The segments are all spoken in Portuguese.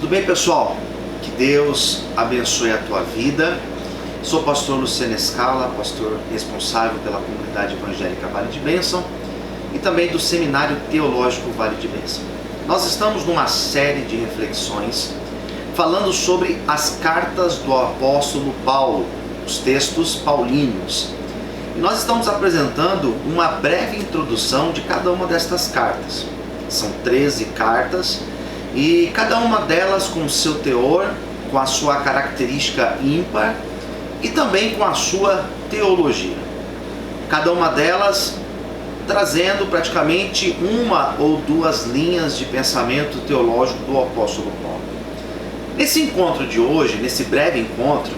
Tudo bem, pessoal? Que Deus abençoe a tua vida. Sou o pastor Luciano Scala, pastor responsável pela comunidade evangélica Vale de Bênção e também do Seminário Teológico Vale de Bênção. Nós estamos numa série de reflexões falando sobre as cartas do apóstolo Paulo, os textos paulinos. E nós estamos apresentando uma breve introdução de cada uma destas cartas. São 13 cartas e cada uma delas com o seu teor, com a sua característica ímpar e também com a sua teologia. Cada uma delas trazendo praticamente uma ou duas linhas de pensamento teológico do apóstolo Paulo. Nesse encontro de hoje, nesse breve encontro,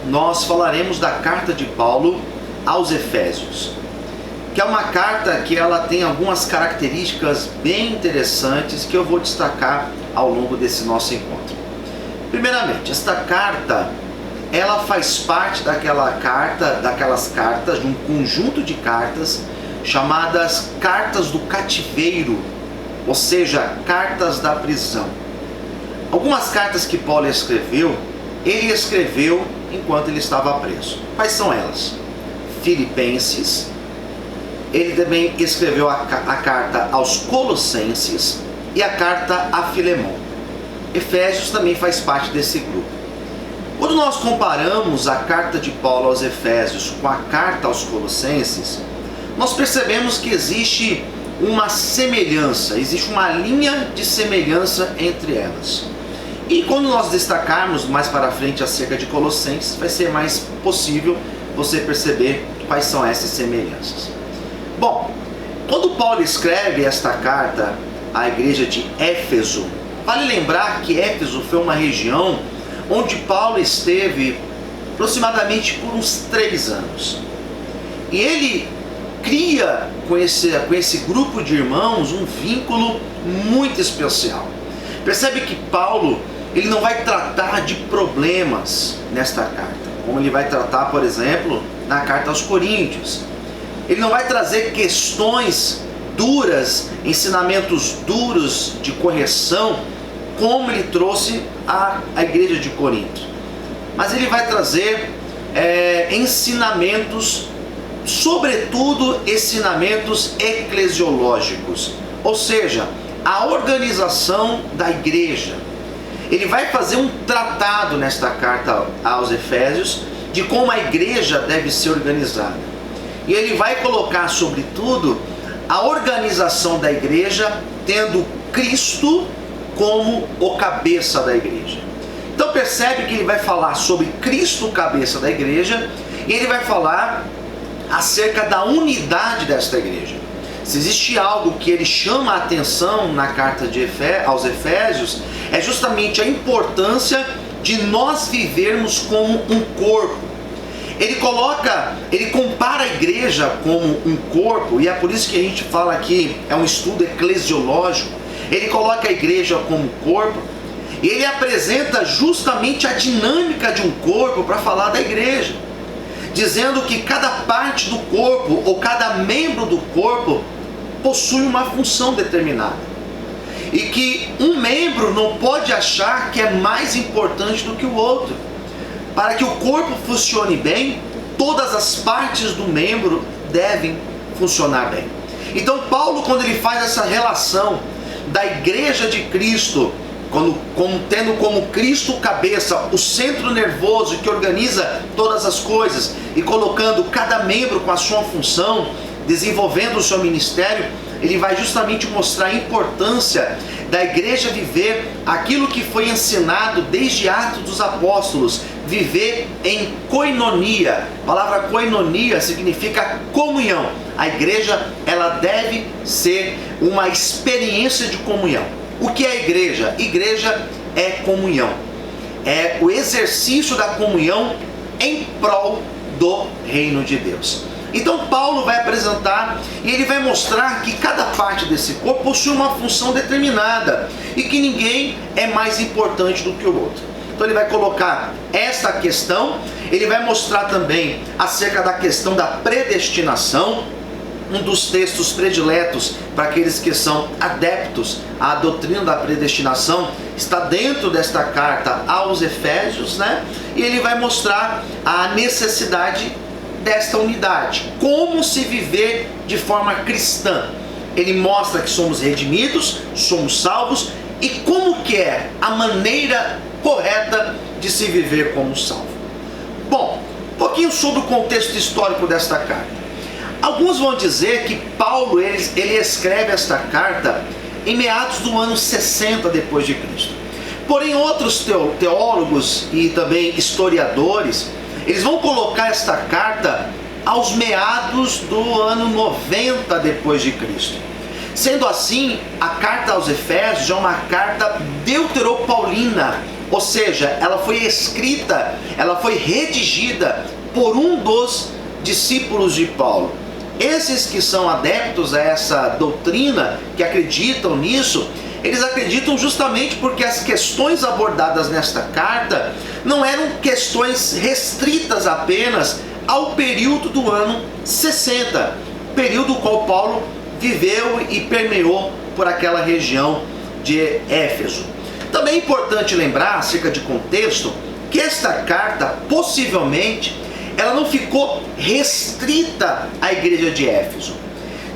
nós falaremos da carta de Paulo aos Efésios, que é uma carta que ela tem algumas características bem interessantes que eu vou destacar ao longo desse nosso encontro. Primeiramente, esta carta ela faz parte daquelas cartas, de um conjunto de cartas chamadas cartas do cativeiro, ou seja, cartas da prisão. Algumas cartas que Paulo escreveu, ele escreveu enquanto ele estava preso. Quais são elas? Filipenses, ele também escreveu a carta aos Colossenses e a carta a Filemão. Efésios também faz parte desse grupo. Quando nós comparamos a carta de Paulo aos Efésios com a carta aos Colossenses, nós percebemos que existe uma semelhança, existe uma linha de semelhança entre elas. E quando nós destacarmos mais para frente acerca de Colossenses, vai ser mais possível você perceber quais são essas semelhanças. Bom, quando Paulo escreve esta carta à igreja de Éfeso, vale lembrar que Éfeso foi uma região onde Paulo esteve aproximadamente por uns 3 anos. E ele cria com esse grupo de irmãos um vínculo muito especial. Percebe que Paulo ele não vai tratar de problemas nesta carta, como ele vai tratar, por exemplo, na carta aos Coríntios. Ele não vai trazer questões duras, ensinamentos duros de correção, como ele trouxe à igreja de Corinto. Mas ele vai trazer ensinamentos, sobretudo ensinamentos eclesiológicos, ou seja, a organização da igreja. Ele vai fazer um tratado nesta carta aos Efésios de como a igreja deve ser organizada. E ele vai colocar, sobretudo, a organização da igreja tendo Cristo como o cabeça da igreja. Então percebe que ele vai falar sobre Cristo, cabeça da igreja, e ele vai falar acerca da unidade desta igreja. Se existe algo que ele chama a atenção na carta aos Efésios, é justamente a importância de nós vivermos como um corpo. Ele compara a igreja como um corpo, e é por isso que a gente fala aqui, é um estudo eclesiológico. Ele coloca a igreja como corpo, e ele apresenta justamente a dinâmica de um corpo para falar da igreja, dizendo que cada parte do corpo, ou cada membro do corpo, possui uma função determinada. E que um membro não pode achar que é mais importante do que o outro. Para que o corpo funcione bem, todas as partes do membro devem funcionar bem. Então Paulo, quando ele faz essa relação da igreja de Cristo, tendo como Cristo cabeça, o centro nervoso que organiza todas as coisas, e colocando cada membro com a sua função, desenvolvendo o seu ministério, ele vai justamente mostrar a importância da igreja viver aquilo que foi ensinado desde Atos dos Apóstolos, viver em koinonia. A palavra koinonia significa comunhão. A igreja ela deve ser uma experiência de comunhão. O que é a igreja? Igreja é comunhão. É o exercício da comunhão em prol do reino de Deus. Então Paulo vai apresentar e ele vai mostrar que cada parte desse corpo possui uma função determinada e que ninguém é mais importante do que o outro. Então ele vai colocar esta questão, ele vai mostrar também acerca da questão da predestinação, um dos textos prediletos para aqueles que são adeptos à doutrina da predestinação, está dentro desta carta aos Efésios, né? E ele vai mostrar a necessidade desta unidade, como se viver de forma cristã. Ele mostra que somos redimidos, somos salvos e como que é a maneira correta de se viver como salvo. Bom, um pouquinho sobre o contexto histórico desta carta. Alguns vão dizer que Paulo ele escreve esta carta em meados do ano 60 depois de Cristo. Porém, outros teólogos e também historiadores, eles vão colocar esta carta aos meados do ano 90 depois de Cristo. Sendo assim, a carta aos Efésios é uma carta deuteropaulina, ou seja, ela foi escrita, ela foi redigida por um dos discípulos de Paulo. Esses que são adeptos a essa doutrina, que acreditam nisso, eles acreditam justamente porque as questões abordadas nesta carta não eram questões restritas apenas ao período do ano 60, período no qual Paulo viveu e permeou por aquela região de Éfeso. Também é importante lembrar, acerca de contexto, que esta carta, possivelmente, ela não ficou restrita à igreja de Éfeso.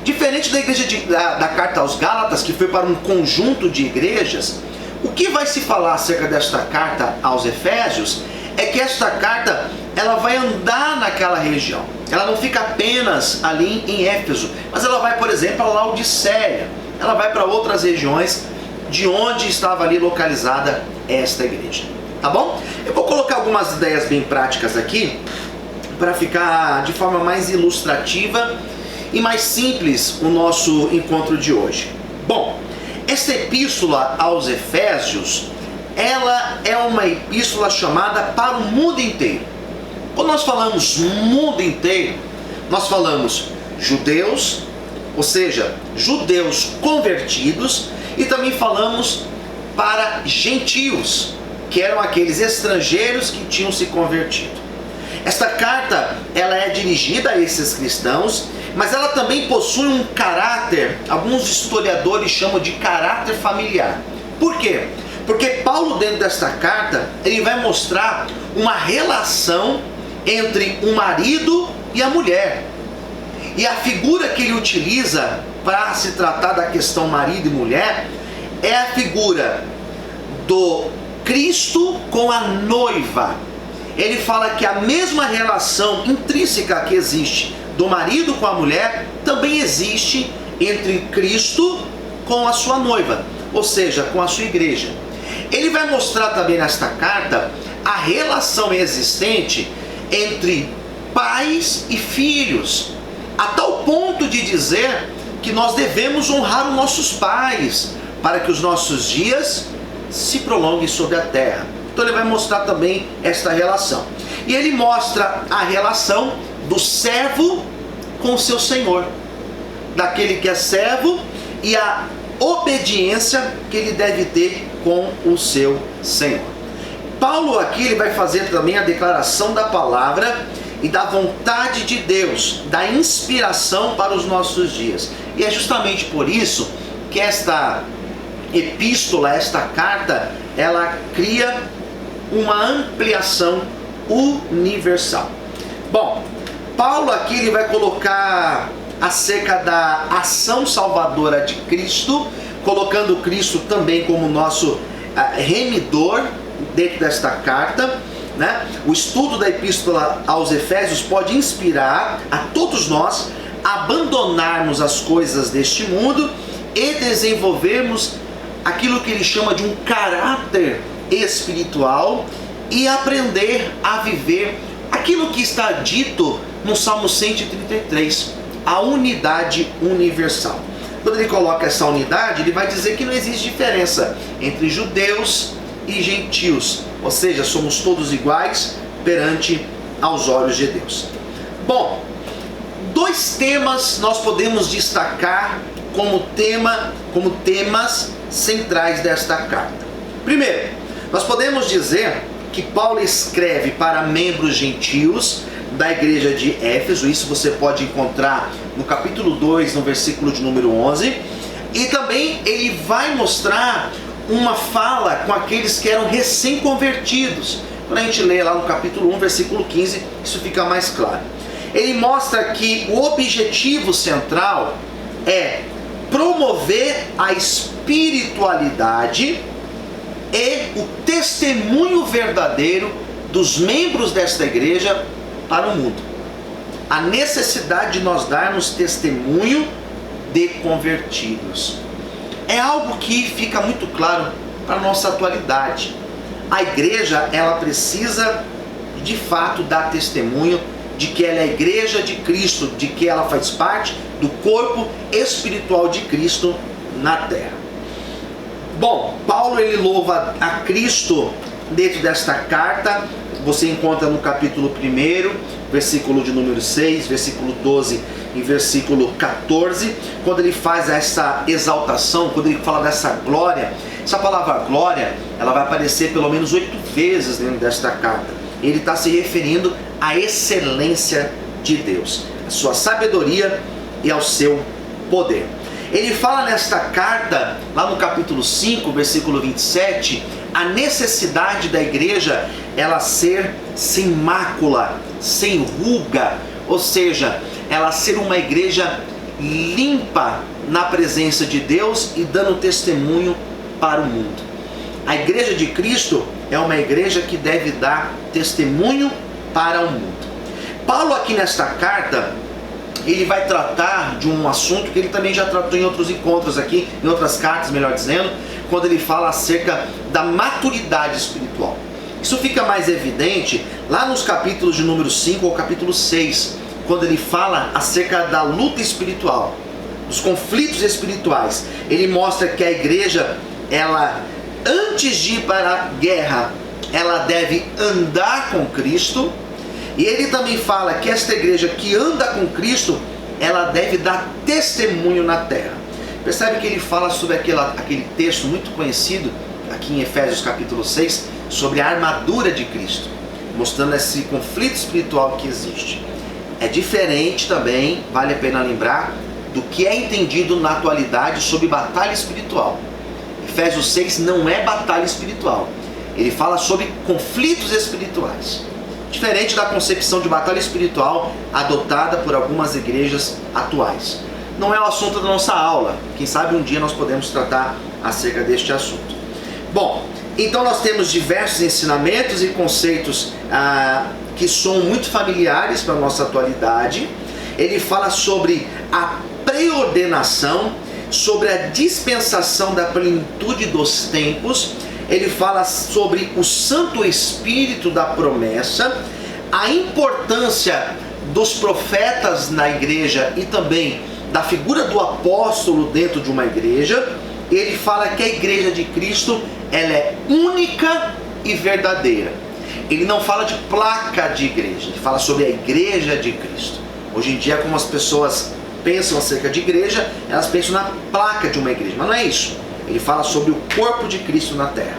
Diferente da igreja da carta aos Gálatas, que foi para um conjunto de igrejas, o que vai se falar acerca desta carta aos Efésios é que esta carta ela vai andar naquela região. Ela não fica apenas ali em Éfeso, mas ela vai, por exemplo, para Laodiceia, ela vai para outras regiões de onde estava ali localizada esta igreja. Tá bom? Eu vou colocar algumas ideias bem práticas aqui, para ficar de forma mais ilustrativa e mais simples o nosso encontro de hoje. Bom, esta epístola aos Efésios, ela é uma epístola chamada para o mundo inteiro. Quando nós falamos mundo inteiro, nós falamos judeus, ou seja, judeus convertidos, e também falamos para gentios, que eram aqueles estrangeiros que tinham se convertido. Esta carta, ela é dirigida a esses cristãos, mas ela também possui um caráter, alguns historiadores chamam de caráter familiar. Por quê? Porque Paulo, dentro desta carta, ele vai mostrar uma relação entre o marido e a mulher. E a figura que ele utiliza para se tratar da questão marido e mulher é a figura do Cristo com a noiva. Ele fala que a mesma relação intrínseca que existe do marido com a mulher também existe entre Cristo com a sua noiva, ou seja, com a sua igreja. Ele vai mostrar também nesta carta a relação existente entre pais e filhos, a tal ponto de dizer que nós devemos honrar os nossos pais para que os nossos dias se prolonguem sobre a terra. Então ele vai mostrar também esta relação. E ele mostra a relação do servo com o seu senhor, daquele que é servo e a obediência que ele deve ter com o seu senhor. Paulo aqui ele vai fazer também a declaração da palavra e da vontade de Deus, da inspiração para os nossos dias. E é justamente por isso que esta epístola, esta carta, ela cria uma ampliação universal. Bom, Paulo aqui ele vai colocar acerca da ação salvadora de Cristo, colocando Cristo também como nosso remidor dentro desta carta, né? O estudo da epístola aos Efésios pode inspirar a todos nós a abandonarmos as coisas deste mundo e desenvolvermos aquilo que ele chama de um caráter espiritual e aprender a viver aquilo que está dito no Salmo 133, a unidade universal. Quando ele coloca essa unidade, ele vai dizer que não existe diferença entre judeus e gentios, ou seja, somos todos iguais perante aos olhos de Deus. Bom, dois temas nós podemos destacar como temas centrais desta carta. Primeiro, nós podemos dizer que Paulo escreve para membros gentios da igreja de Éfeso. Isso você pode encontrar no capítulo 2, no versículo de número 11. E também ele vai mostrar uma fala com aqueles que eram recém-convertidos. Quando a gente lê lá no capítulo 1, versículo 15, isso fica mais claro. Ele mostra que o objetivo central é promover a espiritualidade e o testemunho verdadeiro dos membros desta igreja para o mundo. A necessidade de nós darmos testemunho de convertidos. É algo que fica muito claro para a nossa atualidade. A igreja, ela precisa de fato dar testemunho de que ela é a igreja de Cristo, de que ela faz parte do corpo espiritual de Cristo na terra. Bom, Paulo ele louva a Cristo dentro desta carta. Você encontra no capítulo 1, versículo de número 6, versículo 12 e versículo 14, quando ele faz essa exaltação, quando ele fala dessa glória. Essa palavra glória, ela vai aparecer pelo menos 8 vezes dentro desta carta. Ele está se referindo à excelência de Deus, à sua sabedoria e ao seu poder. Ele fala nesta carta, lá no capítulo 5, versículo 27, a necessidade da igreja ela ser sem mácula, sem ruga, ou seja, ela ser uma igreja limpa na presença de Deus e dando testemunho para o mundo. A igreja de Cristo é uma igreja que deve dar testemunho para o mundo. Paulo aqui nesta carta, ele vai tratar de um assunto que ele também já tratou em outros encontros aqui, em outras cartas, melhor dizendo, quando ele fala acerca da maturidade espiritual. Isso fica mais evidente lá nos capítulos de número 5 ao capítulo 6, quando ele fala acerca da luta espiritual, dos conflitos espirituais. Ele mostra que a igreja, ela, antes de ir para a guerra, ela deve andar com Cristo. E ele também fala que esta igreja que anda com Cristo, ela deve dar testemunho na terra. Percebe que ele fala sobre aquele texto muito conhecido, aqui em Efésios capítulo 6, sobre a armadura de Cristo, mostrando esse conflito espiritual que existe. É diferente também, vale a pena lembrar, do que é entendido na atualidade sobre batalha espiritual. Efésios 6 não é batalha espiritual. Ele fala sobre conflitos espirituais. Diferente da concepção de batalha espiritual adotada por algumas igrejas atuais. Não é o assunto da nossa aula. Quem sabe um dia nós podemos tratar acerca deste assunto. Bom, então nós temos diversos ensinamentos e conceitos que são muito familiares para a nossa atualidade. Ele fala sobre a preordenação, sobre a dispensação da plenitude dos tempos. Ele fala sobre o Santo Espírito da promessa, a importância dos profetas na igreja e também da figura do apóstolo dentro de uma igreja. Ele fala que a igreja de Cristo, ela é única e verdadeira. Ele não fala de placa de igreja, ele fala sobre a igreja de Cristo. Hoje em dia, como as pessoas pensam acerca de igreja, elas pensam na placa de uma igreja, mas não é isso. Ele fala sobre o corpo de Cristo na terra.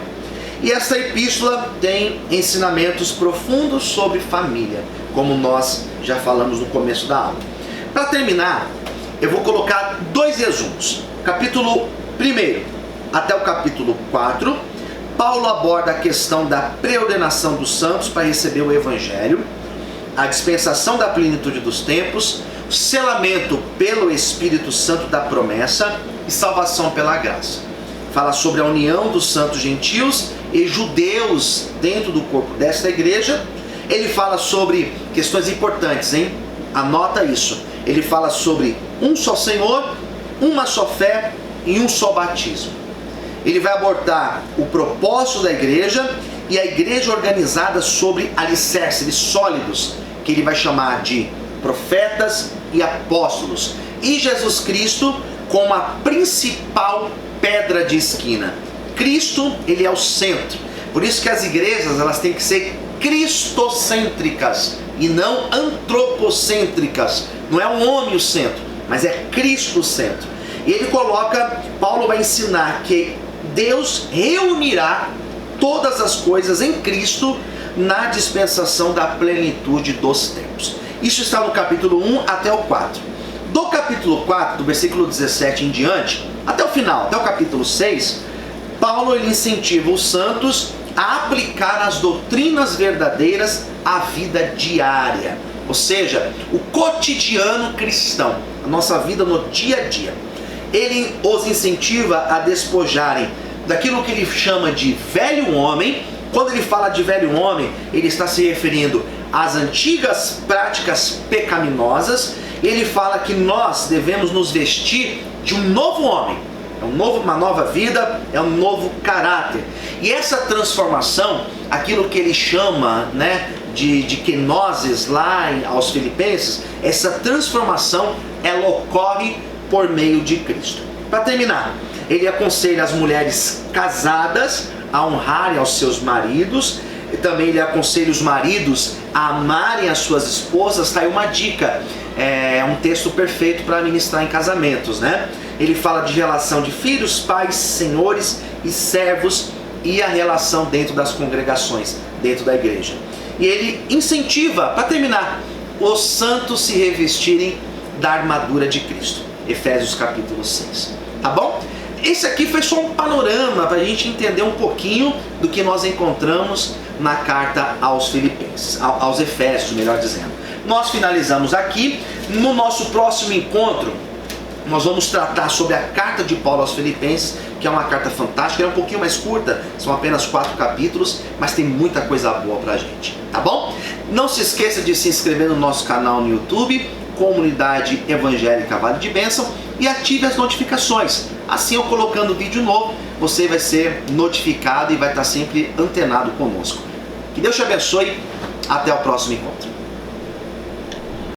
E essa epístola tem ensinamentos profundos sobre família, como nós já falamos no começo da aula. Para terminar, eu vou colocar 2 resumos. Capítulo 1 até o capítulo 4, Paulo aborda a questão da preordenação dos santos para receber o Evangelho, a dispensação da plenitude dos tempos, o selamento pelo Espírito Santo da promessa e salvação pela graça. Fala sobre a união dos santos gentios e judeus dentro do corpo desta igreja. Ele fala sobre questões importantes, hein? Anota isso. Ele fala sobre um só Senhor, uma só fé e um só batismo. Ele vai abordar o propósito da igreja e a igreja organizada sobre alicerces sólidos, que ele vai chamar de profetas e apóstolos. E Jesus Cristo como a principal pedra de esquina. Cristo, ele é o centro. Por isso que as igrejas, elas têm que ser cristocêntricas e não antropocêntricas. Não é o homem o centro, mas é Cristo o centro. E ele coloca, Paulo vai ensinar que Deus reunirá todas as coisas em Cristo na dispensação da plenitude dos tempos. Isso está no capítulo 1 até o 4. Do capítulo 4, do versículo 17 em diante, até o final, até o capítulo 6, Paulo ele incentiva os santos a aplicar as doutrinas verdadeiras à vida diária, ou seja, o cotidiano cristão, a nossa vida no dia a dia. Ele os incentiva a despojarem daquilo que ele chama de velho homem. Quando ele fala de velho homem, ele está se referindo às antigas práticas pecaminosas. Ele fala que nós devemos nos vestir de um novo homem, uma nova vida, é um novo caráter. E essa transformação, aquilo que ele chama, de kenosis lá aos Filipenses, essa transformação, ela ocorre por meio de Cristo. Para terminar, ele aconselha as mulheres casadas a honrarem aos seus maridos, e também ele aconselha os maridos a amarem as suas esposas. Está aí uma dica, é um texto perfeito para ministrar em casamentos, Ele fala de relação de filhos, pais, senhores e servos, e a relação dentro das congregações, dentro da igreja. E ele incentiva, para terminar, os santos se revestirem da armadura de Cristo. Efésios capítulo 6. Tá bom? Esse aqui foi só um panorama para a gente entender um pouquinho do que nós encontramos na carta aos Filipenses, aos Efésios, melhor dizendo. Nós finalizamos aqui. No nosso próximo encontro, nós vamos tratar sobre a carta de Paulo aos Filipenses, que é uma carta fantástica, é um pouquinho mais curta, são apenas 4 capítulos, mas tem muita coisa boa pra gente, tá bom? Não se esqueça de se inscrever no nosso canal no YouTube, Comunidade Evangélica Vale de Bênção, e ative as notificações. Assim, eu colocando vídeo novo, você vai ser notificado e vai estar sempre antenado conosco. Que Deus te abençoe, até o próximo encontro.